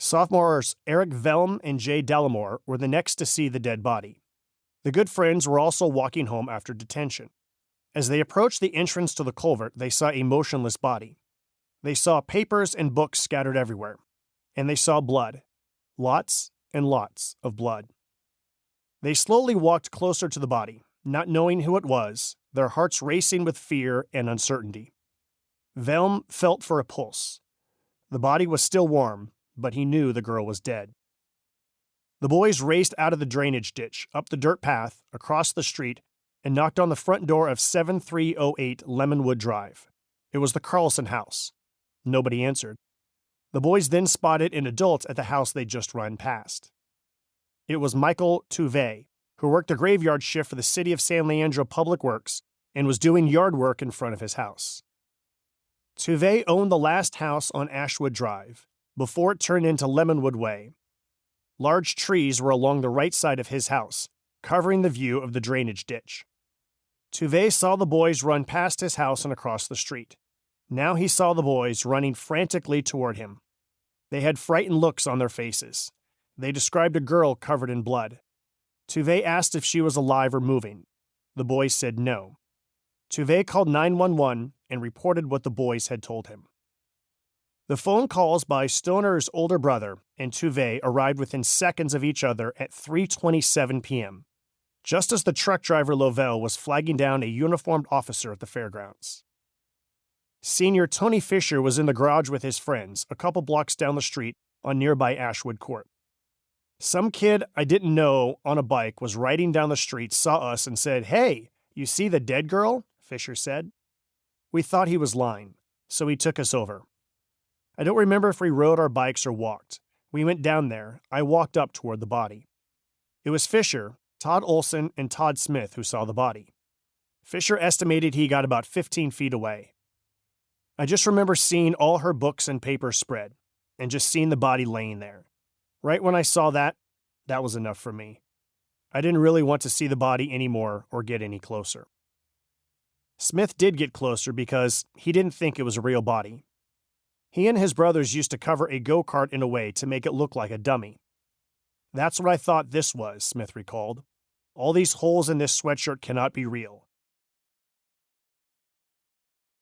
Sophomores Eric Velm and Jay Delamore were the next to see the dead body. The good friends were also walking home after detention. As they approached the entrance to the culvert, they saw a motionless body. They saw papers and books scattered everywhere, and they saw blood. Lots and lots of blood. They slowly walked closer to the body, not knowing who it was, their hearts racing with fear and uncertainty. Velm felt for a pulse. The body was still warm, but he knew the girl was dead. The boys raced out of the drainage ditch, up the dirt path, across the street, and knocked on the front door of 7308 Lemonwood Drive. It was the Carlson house. Nobody answered. The boys then spotted an adult at the house they'd just run past. It was Michael Tuve, who worked a graveyard shift for the City of San Leandro Public Works and was doing yard work in front of his house. Tuve owned the last house on Ashwood Drive, before it turned into Lemonwood Way. Large trees were along the right side of his house, covering the view of the drainage ditch. Tuve saw the boys run past his house and across the street. Now he saw the boys running frantically toward him. They had frightened looks on their faces. They described a girl covered in blood. Tuve asked if she was alive or moving. The boys said no. Tuve called 911 and reported what the boys had told him. The phone calls by Stoner's older brother and Tuve arrived within seconds of each other at 3:27 p.m., just as the truck driver Lovell was flagging down a uniformed officer at the fairgrounds. Senior Tony Fisher was in the garage with his friends, a couple blocks down the street on nearby Ashwood Court. Some kid I didn't know on a bike was riding down the street, saw us, and said, "Hey, you see the dead girl?" Fisher said. We thought he was lying, so he took us over. I don't remember if we rode our bikes or walked. We went down there. I walked up toward the body. It was Fisher, Todd Olson, and Todd Smith who saw the body. Fisher estimated he got about 15 feet away. I just remember seeing all her books and papers spread, and just seeing the body laying there. Right when I saw that, that was enough for me. I didn't really want to see the body anymore or get any closer. Smith did get closer because he didn't think it was a real body. He and his brothers used to cover a go-kart in a way to make it look like a dummy. "That's what I thought this was," Smith recalled. "All these holes in this sweatshirt cannot be real.